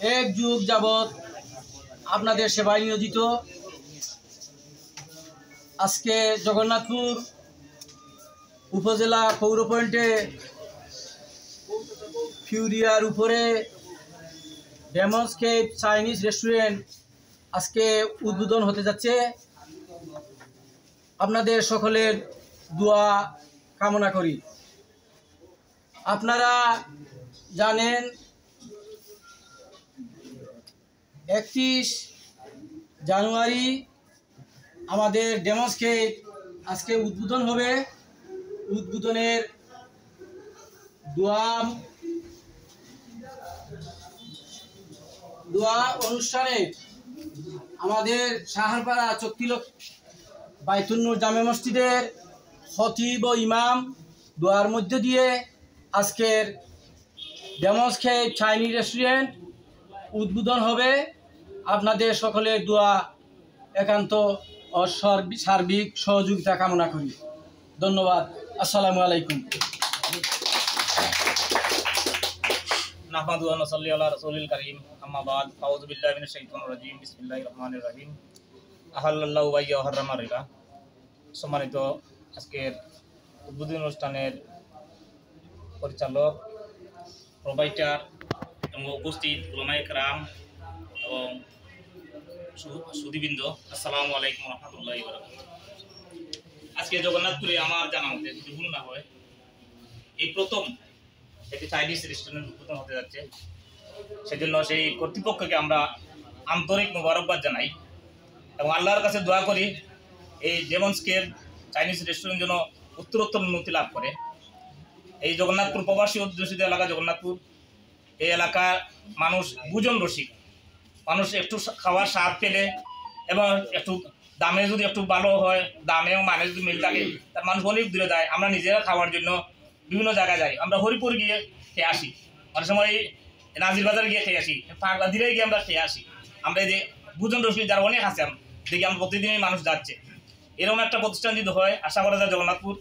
এক যুগ যাবৎ আপনাদের সেবায় নিয়োজিত। আজকে জগন্নাথপুর উপজেলা পৌর পয়েন্টে ফিউরিয়ার উপরে ডেমোস্কেপ চাইনিজ রেস্টুরেন্ট আজকে উদ্বোধন হতে যাচ্ছে। আপনাদের সকলের দোয়া কামনা করি। আপনারা জানেন 31 জানুয়ারি আমাদের ডেমোস্কেপ আজকে উদ্বোধন হবে। উদ্বোধনের দোয়া অনুষ্ঠানে আমাদের সাহারপাড়া চক্তিলক বাইতুন্নুর জামে মসজিদের খতিব ও ইমাম দোয়ার মধ্য দিয়ে আজকের ডেমোস্কেপ চাইনিজ রেস্টুরেন্ট উদ্বোধন হবে। আপনাদের সকলের দোয়া একান্ত ও সার্বিক সহযোগিতা কামনা করি। ধন্যবাদ। আসসালামু আলাইকুম। নাহমাদুহু ওয়া নুসাল্লি আলা রাসূলিল কারীম, আম্মা বাদ। আউযু বিল্লাহি মিনাশ শাইতানির রাজীম। বিসমিল্লাহির রহমানির রহিম। আহাল্লাল্লাহু ওয়া ইয়ুহাররামা রিবা। সম্মানিত আজকের উদ্বোধনী অনুষ্ঠানের পরিচালক, প্রোভাইডার এবং উপস্থিত উলামায়ে কেরাম এবং সুধীবৃন্দ, আসসালামু আলাইকুম ওয়া রাহমাতুল্লাহি ওয়া বারাকাতুহু। আজকে জগন্নাথপুরে আমার জানা মতে যদি ভুল না হয় এই প্রথম একটি চাইনিজ রেস্টুরেন্ট উদ্বোধন হতে যাচ্ছে। সেজন্য সেই কর্তৃপক্ষকে আমরা আন্তরিক মোবারকবাদ জানাই এবং আল্লাহর কাছে দোয়া করি এই ডেমোস্কেপ চাইনিজ রেস্টুরেন্ট যেন উত্তরোত্তর উন্নতি লাভ করে। এই জগন্নাথপুর প্রবাসী অধ্যুষিত এলাকা জগন্নাথপুর, এই এলাকার মানুষ ভোজন রসিক মানুষ। একটু খাওয়ার স্বাদ পেলে এবং একটু দামে যদি একটু ভালো হয়, দামে এবং মানে যদি মিল থাকে, তার মানুষ অনেক দূরে যায়। আমরা নিজেরা খাওয়ার জন্য বিভিন্ন জায়গায় যাই। আমরা হরিপুর গিয়ে খেয়ে আসি, অনেক সময় নাজির বাজার গিয়ে খেয়ে আসি, দিলে গিয়ে আমরা খেয়ে আসি। আমরা এই যে ভোজন রসিক যারা অনেক আছে দেখি আমরা প্রতিদিনই মানুষ যাচ্ছে। এরকম একটা প্রতিষ্ঠান যদি হয়, আশা করা যায় জগন্নাথপুর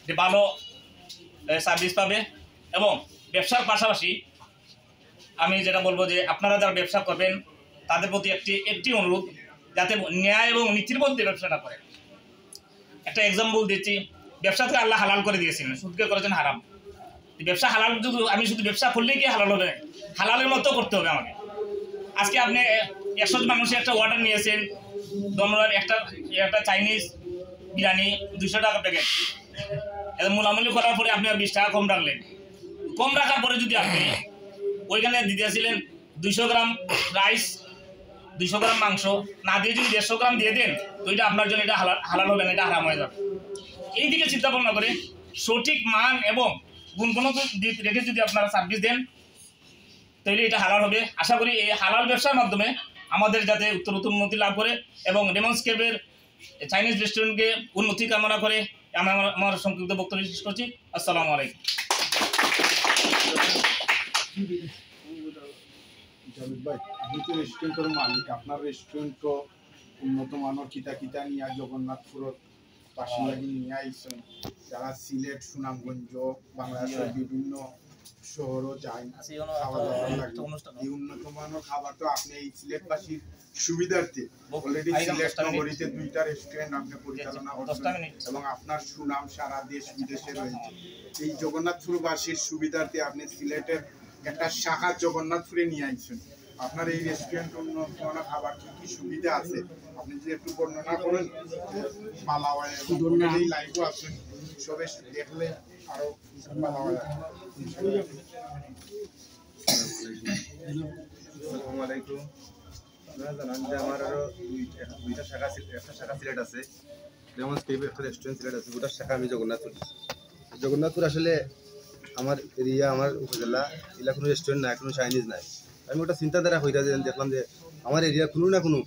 যে ভালো সার্ভিস পাবে। এবং ব্যবসার পাশাপাশি আমি যেটা বলবো যে আপনারা যারা ব্যবসা করবেন তাদের প্রতি একটি অনুরোধ, যাতে ন্যায় এবং নীতির মধ্যে ব্যবসাটা করে। একটা এক্সাম্পল দিচ্ছি, ব্যবসাকে আল্লাহ হালাল করে দিয়েছেন, সুদকে করেছেন হারাম। ব্যবসা হালাল যদি আমি শুধু ব্যবসা করলেই কি হালাল হবে? হালালের মতো করতে হবে আমাকে। আজকে আপনি 100 মানুষের একটা অর্ডার নিয়েছেন, দমরার একটা চাইনিজ বিরিয়ানি 200 টাকা প্যাকেট, মূলামূলি করার পরে আপনি 20 টাকা কম রাখলেন। কম রাখার পরে যদি আপনি ওইখানে দিতেছিলেন 200 গ্রাম রাইস, 200 গ্রাম মাংস না দিয়ে যদি 150 গ্রাম দিয়ে দেন, তো এটা আপনার জন্য এটা হালাল হবে না, এটা হারাম হয়ে যাবে। এই দিকে চিন্তা ভাবনা করে সঠিক মান এবং গুণগত দিক রেখে যদি আপনারা সার্ভিস দেন, তাহলে এটা হালাল হবে। আশা করি এই হালাল ব্যবসার মাধ্যমে আমাদের যাতে উত্তরোত্তর উন্নতি লাভ করে এবং ডেমোস্কেপের চাইনিজ রেস্টুরেন্টকে উন্নতি কামনা করে আমি আমার সংক্ষিপ্ত বক্তব্য শেষ করছি। আসসালামু আলাইকুম। জাভেদ ভাই, আপনি তো রেস্টুরেন্টের মালিক, আপনার রেস্টুরেন্ট উন্নত মানের কিতা নিয়ে জগন্নাথপুর বাসিন্দাকে নিয়ে আইসেন, যারা সিলেট, সুনামগঞ্জ, বাংলাদেশের বিভিন্ন শহরও যায় খাওয়া দাওয়া লাগে। এই উন্নত মানের খাবার তো আপনি এই সিলেটবাসীর সুবিধার্থে অলরেডি সিলেট নগরীতে 2টা রেস্টুরেন্ট আপনি পরিচালনা করছেন এবং আপনার সুনাম সারা দেশ বিদেশে রয়েছে। এই জগন্নাথপুরবাসীর সুবিধার্থে আপনি সিলেটের একটা শাখা জগন্নাথপুরে নিয়ে আইছেন। আপনার এই রেস্টুরেন্ট উন্নত মানের খাবার কি সুবিধা আছে আপনি যদি একটু বর্ণনা করেন। মালাওয়ায় এই লাইভও আছেন, সবে দেখলে আরো ভালো হয়। আসসালামু আলাইকুম। আপনারা জানেন যে আমার আরো দুইটা শাখা, একটা শাখা সিলেট আছে, ডেমোস্কেপ একটা রেস্টুরেন্ট সিলেট আছে, ওটার শাখা আমি জগন্নাথপুর। আসলে আমার এরিয়া, আমার উপজেলা এলা কোনো রেস্টুরেন্ট নাই, কোনো চাইনিজ নাই। আমি ওটা চিন্তাধারা হইতা যে দেখলাম যে আমার এরিয়া কোনো না কোনো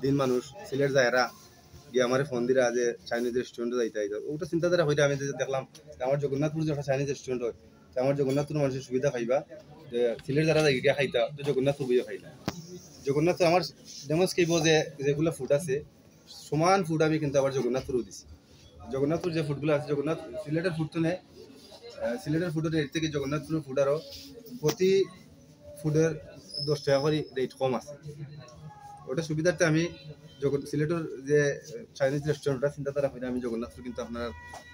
দিন মানুষ সিলেট যায়, এরা গিয়ে আমার ফোন দিরা যে চাইনিজ রেস্টুরেন্টে যাইতে ওটা চিন্তাধারা হইতা আমি দেখলাম আমার জগন্নাথপুর যে একটা চাইনিজ রেস্টুরেন্ট হয়, আমার জগন্নাথপুর মানুষের সুবিধা পাইবা যে সিলেট যারা গিয়ে খাইতা তো জগন্নাথপুর বইয়া খাইতা। জগন্নাথ আমার ডেমোস্কেপ যেগুলো ফুড আছে সমান ফুড আমি কিন্তু আবার জগন্নাথপুরও দিছি। জগন্নাথপুর যে ফুডগুলো আছে, জগন্নাথ সিলেটের ফুড তো নেই, সিলেটের ফুডের এর থেকে জগন্নাথপুরের ফুড আরও প্রতি ফুডের 10 টাকা করে রেট কম আছে। ওটা সুবিধার্থে আমি যখন সিলেটের যে চাইনিজ রেস্টুরেন্টটা চিন্তাধারা করে আমি জগন্নাথপুর কিন্তু আপনার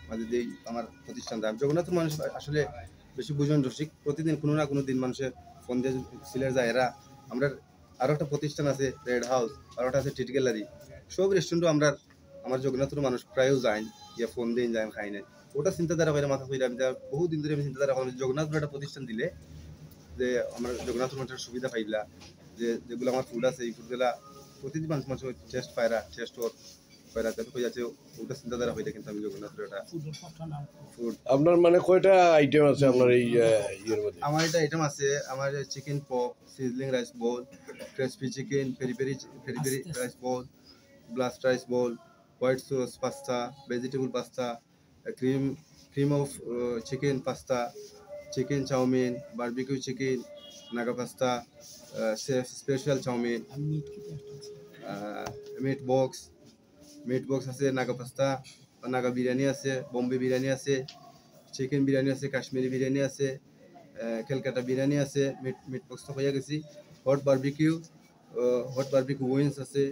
মাঝে দিয়েই আমার প্রতিষ্ঠান দেয়। জগন্নাথপুর মানুষ আসলে বেশি বুঝবেন রসিক, প্রতিদিন কোনো না কোনো দিন মানুষের ফোন দিয়ে সিলেট যায়। এরা আমরা আরও একটা প্রতিষ্ঠান আছে রেড হাউস, আরও একটা আছে টিট গ্যালারি, সব রেস্টুরেন্টও আমরা আমার জগন্নাথপুর মানুষ প্রায়ও যায় গিয়ে ফোন দিয়ে যায় খাই নাই। ওটা চিন্তাধারা করে মাথা করে আমি বহুদিন ধরে আমি চিন্তাধারা করলাম জগন্নাথপুর একটা প্রতিষ্ঠান দিলে যে আমরা জগন্নাথপুর মানুষের সুবিধা পাইলা, যে যেগুলো আমার ফুড আছে এই ফুডগুলা প্রতিদিন মানুষ টেস্ট পায়রা টেস্ট পায়রা তাতে হয়ে যাচ্ছে। ওটা চিন্তাধারা হইলে কিন্তু আমি জগন্নাথপুর একটা ফুড। আপনার মানে কয়টা আইটেম আছে আপনার এই ইয়ের মধ্যে? আমার এটা আইটেম আছে, আমার chicken poke, sizzling rice bowl, crispy chicken, peri peri rice bowl, blast rice bowl, white sauce pasta, vegetable pasta, cream of chicken pasta, chicken chowmein, barbecue chicken, Naga pasta, special chowmein, meat box আছে, Naga pasta, Naga biryani আছে, বোম্বে বিরিয়ানি আছে, chicken biryani আছে, কাশ্মীরি বিরিয়ানি আছে, ক্যালকাটা বিরিয়ানি আছে, meat box তো হয়ে গেছি, hot barbecue wings আছে,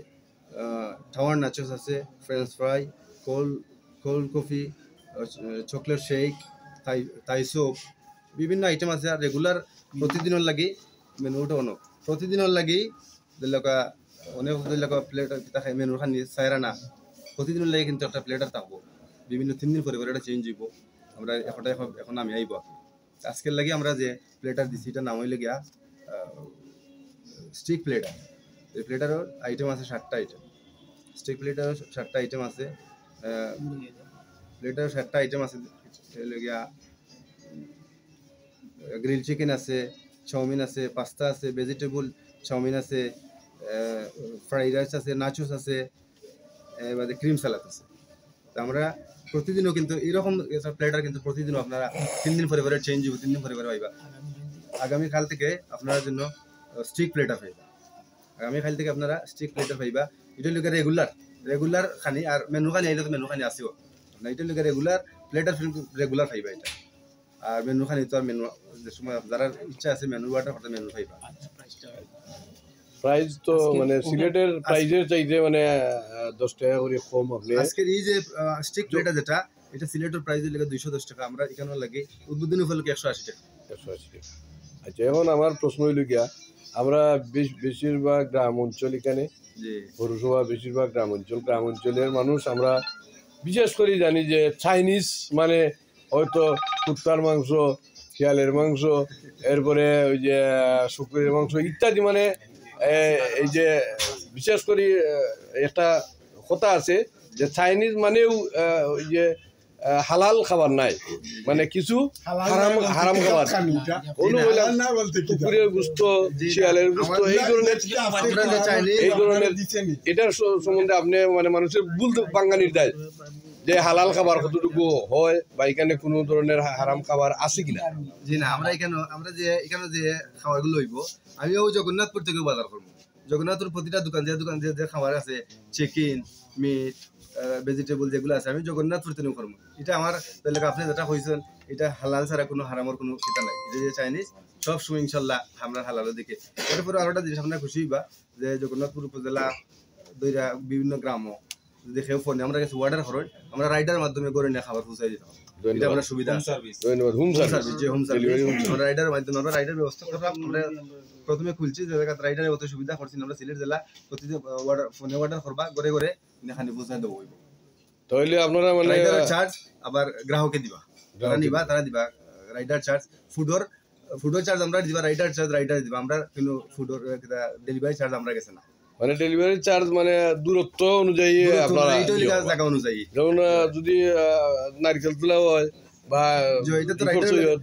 টাওয়ার নাচোস আছে, French fry, cold coffee, chocolate shake, Thai soup, বিভিন্ন আইটেম আছে। আর রেগুলার প্রতিদিনের লাগি মেনুটা অনেক প্রতিদিনের লাগি অনেক প্লেট খাই মেনুর খানি চাইরা না, প্রতিদিনের লাগে কিন্তু একটা প্লেটার থাকবো, বিভিন্ন 3 দিন পরে এটা চেঞ্জ হইব। আমরা এখন আমি আইব আজকের লাগে আমরা যে প্লেটার দিছি এটা নাম হইলে গিয়া স্টিক প্লেটার। এই প্লেটারও আইটেম আছে 7টা আইটেম, স্টিক প্লেটারও 7টা আইটেম আছে, প্লেটারও 7টা আইটেম আছে। হইলে গিয়া গ্রিল চিকেন আছে, চাউমিন আছে, পাস্তা আছে, ভেজিটেবল চাউমিন আছে, ফ্রাইড রাইস আছে, নাচোস আছে, এবারে ক্রিম সালাদ আছে। তো আমরা প্রতিদিনও কিন্তু এরকম প্লেটার কিন্তু প্রতিদিনও আপনারা 3 দিন পরে চেঞ্জ হইব, 3 দিন পরে পাইবা। আগামীকাল থেকে আপনার জন্য স্টিক প্লেটার পাইবা, আগামীকাল থেকে আপনারা স্টিক প্লেটার পাইবা। এটা লোকে রেগুলার খানি, আর মেনু খানি আইলে তো মেনু খানি আসিও না, এটা লোকে রেগুলার প্লেটার রেগুলার পাইবা এটা। আর মেনু খানি তো আর মেনু যে সময় যারা ইচ্ছা আছে মেনু অর্ডার করতে মেনু পাইবা। প্রাইস তো মানে সিলেটের প্রাইজের চাইতে মানে 10 টাকা করে কম। আপনি আজকের এই যে স্টিক প্লেটার যেটা এটা সিলেটের প্রাইস লাগে 210 টাকা, আমরা এখানে লাগে উদ্বোধনী উপলক্ষে 180 টাকা। 180 টাকা। আচ্ছা, এখন আমার প্রশ্ন হইল গিয়া, আমরা বেশিরভাগ গ্রাম অঞ্চল, এখানে পৌরসভা বেশিরভাগ গ্রাম অঞ্চলের মানুষ আমরা বিশেষ করে জানি যে চাইনিজ মানে হয়তো কুত্তার মাংস, শিয়ালের মাংস, এরপরে ওই যে শুকুরের মাংস ইত্যাদি, মানে এই যে বিশেষ করে একটা কথা আছে যে চাইনিজ মানেও ওই যে হালাল খাবার নাই, মানে কিছু হারাম খাবার, কুকুরের গোস্ত, শিয়ালের গোস্ত, এই ধরনের এটার সম্বন্ধে আপনি মানে মানুষের ভুল বাঙ্গানির দেয় যে হালাল খাবার কতটুকু হয় বা এখানে কোনো ধরনের হারাম খাবার আছে কিনা? জি না, আমরা যে এখানে যে খাবারগুলো হইব আমিও জগন্নাথপুর থেকে বাজার করবো। জগন্নাথপুর প্রতিটা দোকান যে খাবার আছে, চিকেন, মিট, ভেজিটেবল যেগুলো আছে, আমি জগন্নাথপুর থেকে করবো। এটা আমার আপনি যেটা কইছেন এটা হালাল ছাড়া কোনো হারামের কোনো খেতা নাই। এটা যে চাইনিজ সব সময় ইনশাল্লাহ আমরা হালালের দিকে। এরপরে আরো একটা জিনিস আপনার খুশি হইবা যে জগন্নাথপুর উপজেলা দইরা বিভিন্ন গ্রামও যদি কেউ ফোন আমরা কাছে অর্ডার করেন, আমরা রাইডার মাধ্যমে করে নিয়ে খাবার পৌঁছাই দিতে হবে। এটা আমরা সুবিধা ধন্যবাদ। হোম সার্ভিস, যে হোম সার্ভিস আমরা রাইডার মাধ্যমে আমরা রাইডার ব্যবস্থা করলাম। আমরা প্রথমে খুলছি যে জায়গা রাইডারের অত সুবিধা করছি আমরা সিলেট জেলা প্রতিদিন ফোনে অর্ডার করবা ঘরে ঘরে এখানে পৌঁছাই দেবো। তাহলে আপনারা মানে রাইডারের চার্জ আবার গ্রাহকে দিবা, যারা নিবা তারা দিবা রাইডার চার্জ, ফুডর চার্জ আমরা দিবা, রাইডার চার্জ রাইডার দিবা। আমরা কিন্তু ফুডর ডেলিভারি চার্জ আমরা গেছে না, মানে ডেলিভারি চার্জ মানে দূরত্ব অনুযায়ী আপনারা জায়গা অনুযায়ী। যেমন যদি নারকেল তোলা হয় বা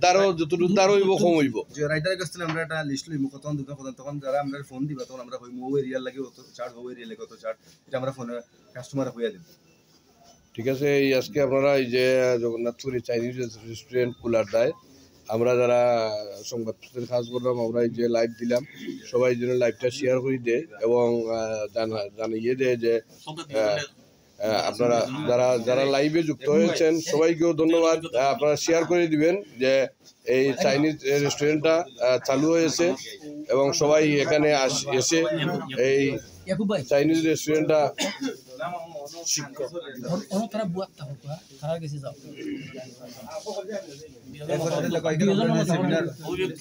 তারও যতটুকু তারও হইব কম হইব। যে রাইডারের কাছ থেকে আমরা একটা লিস্ট লইব কতক্ষণ দোকান তখন যারা আমরা ফোন দিবা তখন আমরা হই মৌ এরিয়ার লাগে অত চার্জ, মৌ এরিয়া লাগে অত চার্জ, এটা আমরা ফোনে কাস্টমার হইয়া দেব। ঠিক আছে। এই আজকে আপনারা এই যে জগন্নাথপুরে চাইনিজ রেস্টুরেন্ট খোলার দায় আমরা যারা সংবাদপত্রের কাজ করলাম, আমরা এই যে লাইভ দিলাম, সবাই যেন লাইভটা শেয়ার করে দেয় এবং জানিয়ে দেয় যে আপনারা যারা যারা লাইভে যুক্ত হয়েছেন সবাইকেও ধন্যবাদ। আপনারা শেয়ার করে দিবেন যে এই চাইনিজ রেস্টুরেন্টটা চালু হয়েছে এবং সবাই এখানে এসে এই ইয়াকুব ভাই চাইনিজ রেস্টুরেন্টটা তারা বুয়াত থাকো তারা গেছে যাও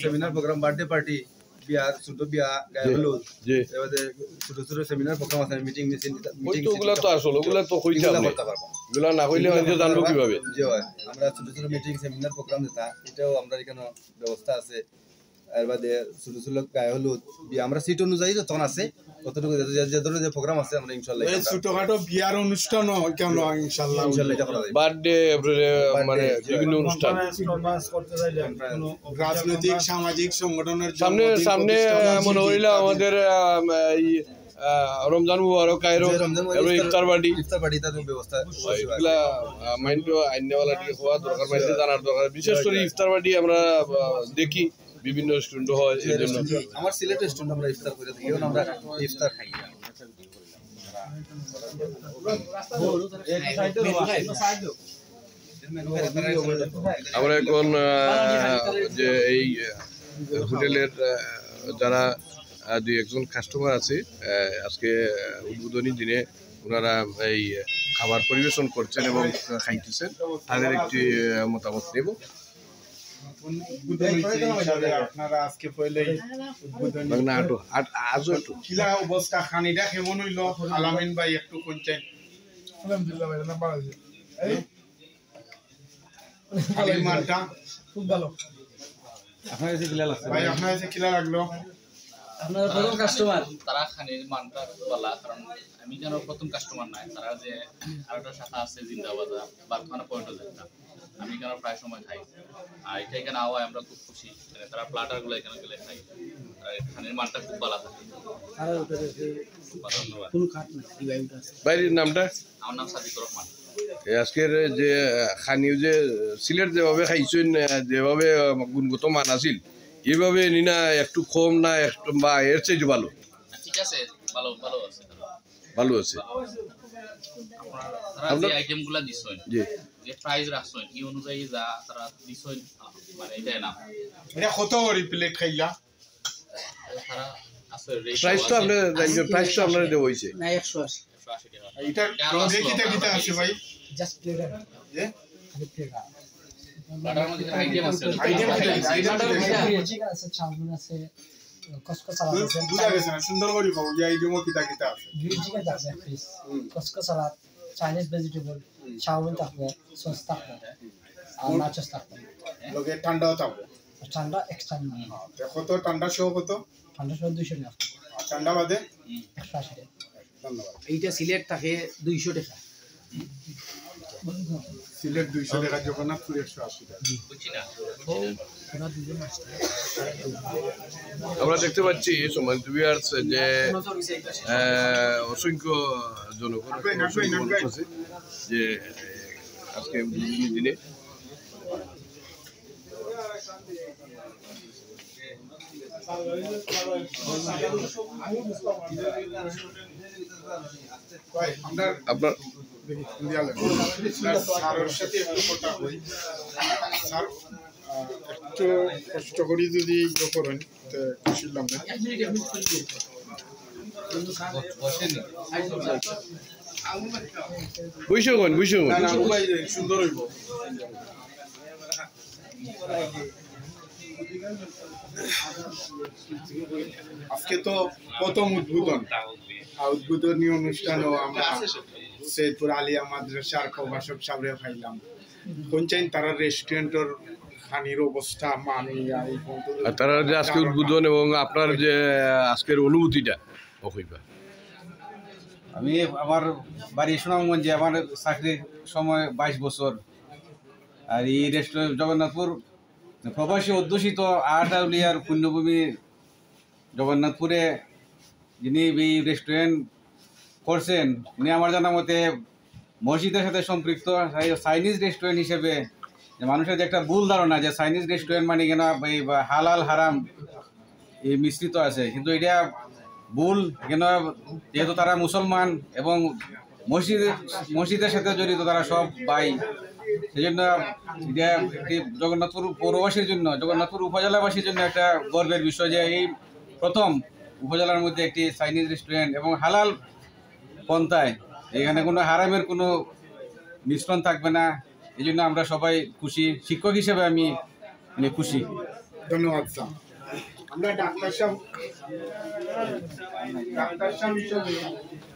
সেমিনার প্রোগ্রাম বার্থডে পার্টি বিয়া ছোট বিয়া গায়ে হলুদ জি এবারে ছোট ছোট সেমিনার প্রোগ্রাম আছে মিটিং মিটিং ওগুলা তো আসল ওগুলা তো কইতে হবে এগুলা না কইলে মানুষ জানবো কিভাবে জি হয় আমরা ছোট ছোট মিটিং সেমিনার প্রোগ্রাম যেটা এটাও আমরা এখানে ব্যবস্থা আছে এর বাদে ছোট ছোট গায়ে হলুদ বিয়া আমরা সিট অনুযায়ী যখন আছে কতটুকু যে ধরনের যে প্রোগ্রাম আছে আমরা ইনশাআল্লাহ এই ছোটখাটো বিয়ার অনুষ্ঠানও কেন ইনশাআল্লাহ এটা করা যাবে বার্থডে মানে বিভিন্ন অনুষ্ঠান রাজনৈতিক সামাজিক সংগঠনের জন্য সামনে সামনে মনে হইলো আমাদের এই রমজান মুবারক আইরো এবং ইফতার পার্টি তার ব্যবস্থা এগুলা মাইন্ড আইনেওয়ালা দিয়ে হওয়া দরকার মাইন্ডে জানার দরকার বিশেষ করে ইফতার পার্টি আমরা দেখি বিভিন্ন রেস্টুরেন্ট হয় এই জন্য আমার সিলেট রেস্টুরেন্ট আমরা ইফতার করে থাকি এবং আমরা ইফতার খাই আমরা এখন যে এই হোটেলের যারা দুই একজন কাস্টমার আছে আজকে উদ্বোধনী দিনে ওনারা এই খাবার পরিবেশন করছেন এবং খাইতেছেন তাদের একটি মতামত নেব। আপনারা আজকে পয়লেই উদ্বোধনী না আজও একটু কিলা অবস্থা খানিটা কেমন হইলো আলামিন ভাই একটু কোনছেন আলহামদুলিল্লাহ ভাই নাম্বার আছে খালির মানটা খুব ভালো আপনার কাছে কিলা লাগছে ভাই আপনার কাছে কিলা লাগলো আপনারা প্রথম কাস্টমার তারা খানির মানটা বলা কারণ আমি যেন প্রথম কাস্টমার নাই তারা যে আরেকটা শাখা আছে জিন্দাবাদ বারখানা পয়েন্টও যেটা আমি কেন প্রায় সময় খাই আর এটা এখানে আওয়ায় আমরা খুব খুশি মানে তারা প্লাটারগুলো এখানে গেলে খাই আর খানির মানটা খুব ভালো থাকে ধন্যবাদ। কোন কাট না এই ভাইটা বাইরের নামটা আমার নাম সাদিকুর রহমান। আজকের যে খানিও যে সিলেট যেভাবে খাইছেন যেভাবে গুণগত মান আছিল এইভাবে নিনা একটু কম না একটু বা এর চেয়ে ভালো ঠিক আছে ভালো ভালো আছে ভালো আছে তারা যে আইটেমগুলো দিছেন জি যে প্রাইস রাখছেন এই অনুযায়ী যা তারা দিছেন মানে এটাই না এটা কত করে প্লেট খাইলা তারা আছে প্রাইসটা আপনার প্রাইসটা আপনার দেওয়া হয়েছে না 180 180 টাকা এটা রোজে কিটা কিটা আছে ভাই জাস্ট প্লেট যে খালি প্লেট প্লাটার মধ্যে আইটেম আছে আইটেম আছে চাউমিন আছে কসকো সালাদ আছে বুঝা গেছে না সুন্দর করে পাবো যে আইটেমও কিটা কিটা আছে গ্রিন চিকেন থাকবে ফিশ কসকো সালাদ চাইনিজ ভেজিটেবল চাউমিন থাকবে সস থাকবে আর নাচোস থাকবে লগে ঠান্ডাও থাকবে ঠান্ডা এক্সট্রা নিয়ে কত ঠান্ডা শো কত ঠান্ডা সব 200 টাকা আর ঠান্ডা বাদে 180 টাকা ধন্যবাদ এইটা সিলেট থাকে 200 টাকা সিলেট 200 টাকা জগন্নাথপুর 180 টাকা বুঝছি না ওরা দুজন আসছে আমরা দেখতে পাচ্ছি সমাজ ভিউয়ার্স যে অসংখ্য জনগণ আছে যে আজকে উদ্বোধনী দিনে ভাই আমরা আপনার স্যারের সাথে একটু কথা হই স্যার একটু কষ্ট করি যদি ইয়ে করেন তো খুশি লাগবে বুঝছো না না ভাই সুন্দর হইব আজকে তো প্রথম উদ্বোধনী অনুষ্ঠানও আমরা সৈয়দপুর আলিয়া মাদ্রাসার প্রভাষক সাহেব খাইলাম কোনচাইন তারা রেস্টুরেন্টের খানির অবস্থা মানি আর তারা যে আজকে উদ্বোধন এবং আপনার যে আজকের অনুভূতিটা কইবা আমি আমার বাড়ি সুনামগঞ্জে আমার চাকরির সময় 22 বছর আর এই রেস্টুরেন্ট জগন্নাথপুর প্রবাসী অধ্যুষিত আটাউলিয়ার পুণ্যভূমি জগন্নাথপুরে যিনি এই রেস্টুরেন্ট করছেন উনি আমার জানা মতে মসজিদের সাথে সম্পৃক্ত চাইনিজ রেস্টুরেন্ট হিসেবে যে মানুষের যে একটা ভুল ধারণা যে চাইনিজ রেস্টুরেন্ট মানে কেন এই হালাল হারাম এই মিশ্রিত আছে কিন্তু এটা ভুল কেন যেহেতু তারা মুসলমান এবং মসজিদের সাথে জড়িত, তারা সব ভাই। সেই জন্য এটা একটি জগন্নাথপুর পৌরবাসীর জন্য, জগন্নাথপুর উপজেলাবাসীর জন্য একটা গর্বের বিষয় যে এই প্রথম উপজেলার মধ্যে একটি চাইনিজ রেস্টুরেন্ট এবং হালাল পন্থায়, এখানে কোনো হারামের কোনো মিশ্রণ থাকবে না। এই জন্য আমরা সবাই খুশি, শিক্ষক হিসেবে আমি খুশি। ধন্যবাদ স্যার। আমরা ডাক্তার সাহেব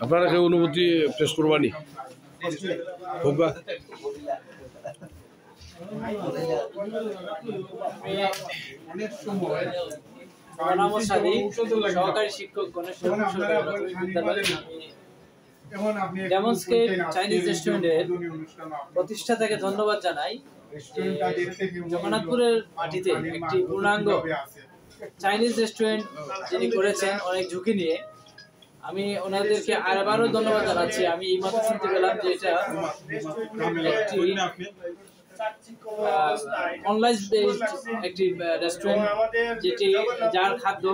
আপনারা কেউ অনুভূতি পেশ করবানি হোক বা অনেক সময় সহকারী শিক্ষক ডেমনস্কেপ চাইনিজ রেস্টুরেন্টের প্রতিষ্ঠাতাকে ধন্যবাদ জানাই। জগন্নাথপুরের মাটিতে একটি পূর্ণাঙ্গ চাইনিজ রেস্টুরেন্ট যিনি করেছেন অনেক ঝুঁকি নিয়ে, আমি ওনাদেরকে আরেবারও ধন্যবাদ জানাচ্ছি। আমি এই মাত্র শুনতে পেলাম যে এটা একটি অনলাইন একটি রেস্টুরেন্ট, যেটি যার খাদ্য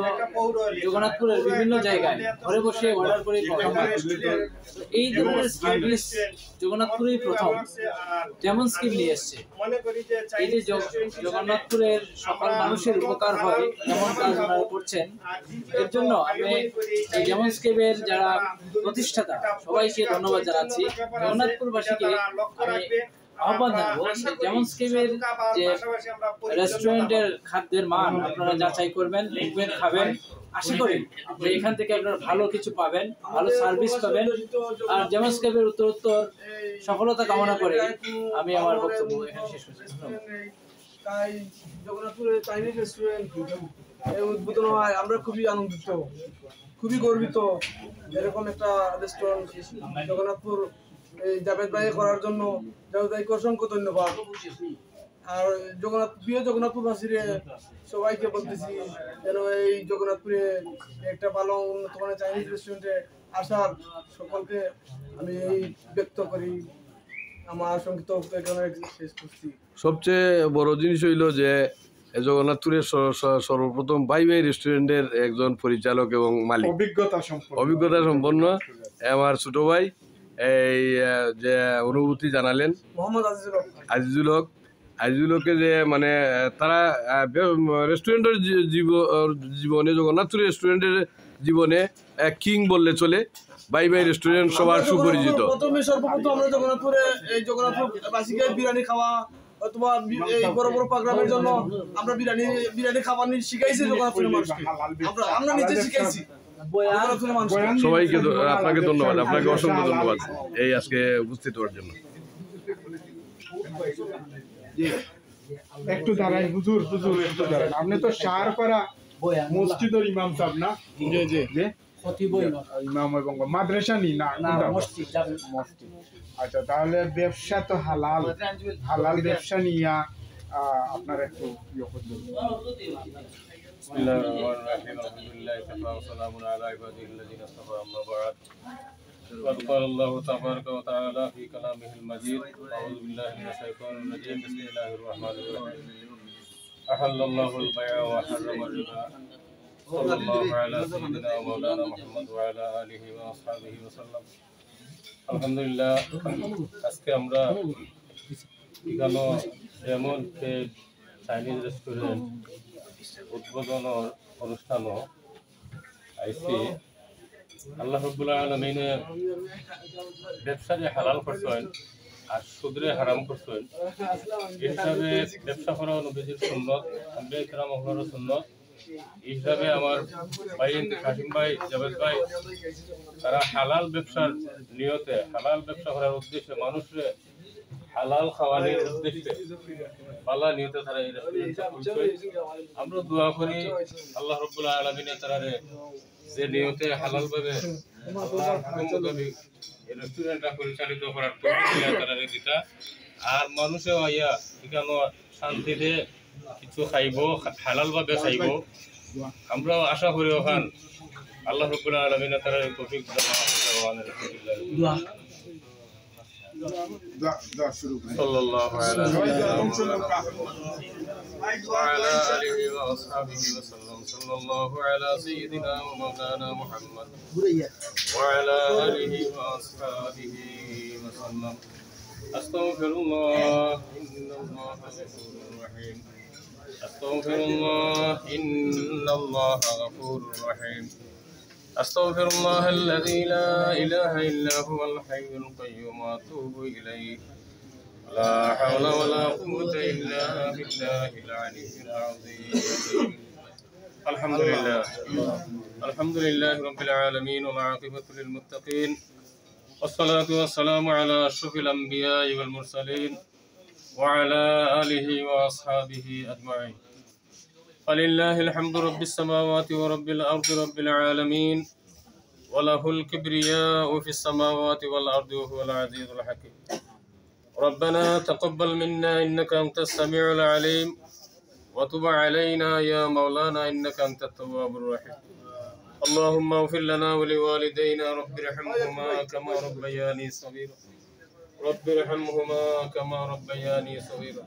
জগন্নাথপুরের বিভিন্ন জায়গায় ঘরে বসে অর্ডার করে পাওয়া যায়। এই ধরনের সার্ভিস জগন্নাথপুরেই প্রথম যেমন স্কিম নিয়ে এসছে। এই যে জগন্নাথপুরের সকল মানুষের উপকার হয় এমন কাজ ওনারা করছেন, এর জন্য আমি এই যেমন স্কিমের যারা প্রতিষ্ঠাতা সবাইকে ধন্যবাদ জানাচ্ছি। জগন্নাথপুরবাসীকে আমি আহ্বান জানাবো যেমন স্কিমের যে রেস্টুরেন্টের খাদ্যের মান আপনারা যাচাই করবেন, দেখবেন, খাবেন। আশা করি যে এখান থেকে আপনারা ভালো কিছু পাবেন, ভালো সার্ভিস পাবেন। আর যেমন স্কিমের উত্তরোত্তর সফলতা কামনা করে আমি আমার বক্তব্য এখানে শেষ করছি। তাই জগন্নাথপুরের চাইনিজ রেস্টুরেন্ট উদ্বোধন হয়, আমরা খুবই আনন্দিত, খুবই গর্বিত। এরকম একটা রেস্টুরেন্ট জগন্নাথপুর এই জাভেদ ভাই করার জন্য জাভেদ ভাইকে অসংখ্য ধন্যবাদ। আর প্রিয় জগন্নাথপুরবাসীর সবাইকে বলতেছি যেন এই জগন্নাথপুরে একটা ভালো উন্নত মানের চাইনিজ রেস্টুরেন্টে আসার সকলকে আমি এই ব্যক্ত করি। আমার সংক্ষিপ্ত শেষ করছি। সবচেয়ে বড় জিনিস হইল যে জগন্নাথপুরের সর্বপ্রথম ভাই রেস্টুরেন্টের একজন পরিচালক এবং মালিক, অভিজ্ঞতা সম্পন্ন আমার ছোট ভাই এই যে অনুভূতি জানালেন মোহাম্মদ আজিজুল হককে, যে মানে তারা রেস্টুরেন্টের জীবনে, জগন্নাথপুর রেস্টুরেন্টের জীবনে কিং বললে চলে। ভাই রেস্টুরেন্ট সবার সুপরিচিত। সর্বপ্রথম আমরা জগন্নাথপুরে এই জগন্নাথপুরবাসীকে বিরিয়ানি খাওয়া অথবা এই বড় বড় প্রোগ্রামের জন্য আমরা বিরিয়ানি খাবার শিখাইছি জগন্নাথপুরের মানুষকে, আমরা নিজে শিখাইছি। সবাইকে আপনাকে ধন্যবাদ, আপনাকে অসংখ্য ধন্যবাদ এই আজকে উপস্থিত হওয়ার জন্য। একটু দাঁড়াই হুজুর, একটু দাঁড়ান। আপনি তো শাহপাড়া মসজিদের ইমাম সাহেব না? যে ইমাম এবং মাদ্রাসা নি না মসজিদ। আচ্ছা, তাহলে ব্যবসা তো হালাল ব্যবসা নিয়ে আপনার একটু ইয়ে করতে قد قال الله تبارك وتعالى في كلامه المجيد أعوذ بالله من الشيطان الرجيم بسم الله الرحمن الرحيم أحل الله البيع وحرم الربا صلى الله على سيدنا ومولانا محمد وعلى آله وأصحابه وسلم الحمد لله আজকে আমরা এখানে যেমন চাইনিজ রেস্টুরেন্ট উদ্বোধন অনুষ্ঠান আইসি। আল্লাহ রাব্বুল আলামিন ব্যবসারে হালাল করছেন আর সুদরে হারাম করছেন। এই হিসাবে ব্যবসা করা নবীজির সুন্নত, আম্বিয়া কিরাম হওয়ার সুন্নত। এই হিসাবে আমার ভাই কাসিম ভাই, জাভেদ ভাই তারা হালাল ব্যবসার নিয়তে, হালাল ব্যবসা করার উদ্দেশ্যে, মানুষরে হালাল খাওয়ানোর উদ্দেশ্যে পালা নিয়তে তারা এই রেস্টুরেন্টটা খুলছে। আমরা দোয়া করি আল্লাহ রাব্বুল আলামিন তারারে যে নিয়তে হালাল ভাবে আল্লাহর হুকুম মোতাবেক এই রেস্টুরেন্টটা পরিচালিত করার তৌফিক তারারে দিতা। আর মানুষে আইয়া এখানে শান্তিতে কিছু খাইব, হালাল ভাবে খাইব। আমরা আশা করি ওখান আল্লাহ রাব্বুল আলামিন তারারে তৌফিক দান। দোয়া শুরু করি। সাল্লাল্লাহু আলাইহি وعلى آله وأصحابه وسلم صلى الله على سيدنا ومولانا محمد وعلى آله وأصحابه وسلم أستغفر الله إن الله غفور رحيم أستغفر الله إن الله غفور رحيم أستغفر الله الذي لا إله إلا هو الحي القيوم وأتوب إليه لا حول ولا قوة إلا بالله العلي العظيم الحمد لله رب العالمين والعاقبة للمتقين والصلاة والسلام على أشرف الأنبياء والمرسلين وعلى آله وأصحابه أجمعين فلله الحمد رب السماوات ورب الأرض رب العالمين وله الكبرياء في السماوات والأرض وهو العزيز الحكيم ربنا تقبل منا إنك أنت السميع العليم وتب علينا يا مولانا إنك أنت التواب الرحيم اللهم اغفر لنا ولوالدينا رب ارحمهما كما ربياني صغيرا رب ارحمهما كما ربياني صغيرا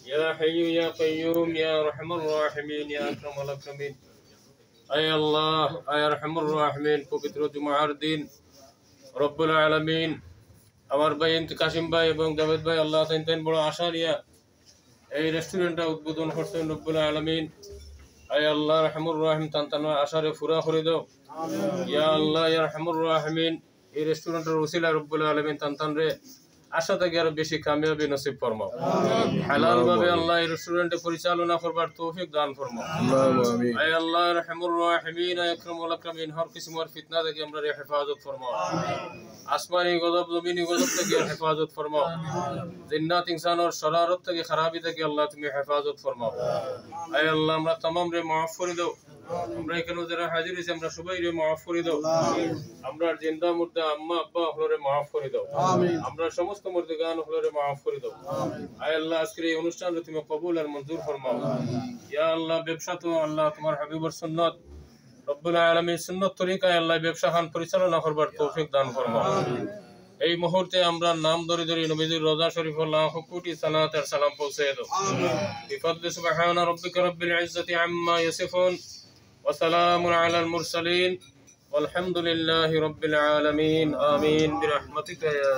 يا حي يا قيوم يا أرحم الراحمين يا أكرم الأكرمين أي الله أي أرحم الراحمين পবিত্র জুমার দিন রব্বুল আলামিন আমার ভাই কাশিম ভাই এবং জাভেদ ভাই আল্লাহ তাআলা বড় আশা নিয়ে এই রেস্টুরেন্টটা উদ্বোধন করছেন রব্বুল আলামিন আয় আল্লাহ রহমুর রহিম তান্তানা আশারে ফুরা করে দাও ইয়া আল্লাহ ইয়া রহমুর রহিমিন এই রেস্টুরেন্টের ওসিলা রব্বুল আলামিন তান্তান রে আশা থেকে আরো বেশি কামিয়াবি নসিব ফরমাও হালাল ভাবে আল্লাহ এই রেস্টুরেন্টে পরিচালনা করবার তৌফিক দান ফরমাও আমিন আয় আল্লাহ রহমুর রহিমিন আয় আকরামুল আকরামিন হর কিসমর ফিতনা থেকে আমরা রে হেফাজত ফরমাও আসমানি গজব জমিনি গজব থেকে হেফাজত ফরমাও জিন্নাত ইনসানের শরারত থেকে খারাপি থেকে আল্লাহ তুমি হেফাজত ফরমাও আয় আল্লাহ আমরা तमाम রে maaf করে দাও আমরা এখানে যারা হাজির হইছি আমরা সবাই রে maaf করে দাও আমরা জিন্দা মুর্দা আম্মা আব্বা হলরে maaf করে দাও আমিন আমরা সমস্ত মুর্দাগান হলরে maaf করে দাও আয় আল্লাহ আজকের এই অনুষ্ঠান তুমি কবুল আর মঞ্জুর ফরমাও ইয়া আল্লাহ ব্যবসা তো আল্লাহ তোমার হাবিবের সুন্নাত রব্বুল আলামিন সুন্নাত তরিকায় আল্লাহ ব্যবসা খান পরিচালনা করবার তৌফিক দান ফরমাও এই মুহূর্তে আমরা নাম ধরে ধরে নবীজির রোজা শরীফ লাখ কোটি সালাত আর সালাম পৌঁছে দাও বিফadli সুবহানা রাব্বিকা রাব্বিল ইজ্জাতি আম্মা ইয়াসিফুন ওয়া সালামুন আলাল মুরসালিন والحمد لله رب العالمين آمين برحمتك يا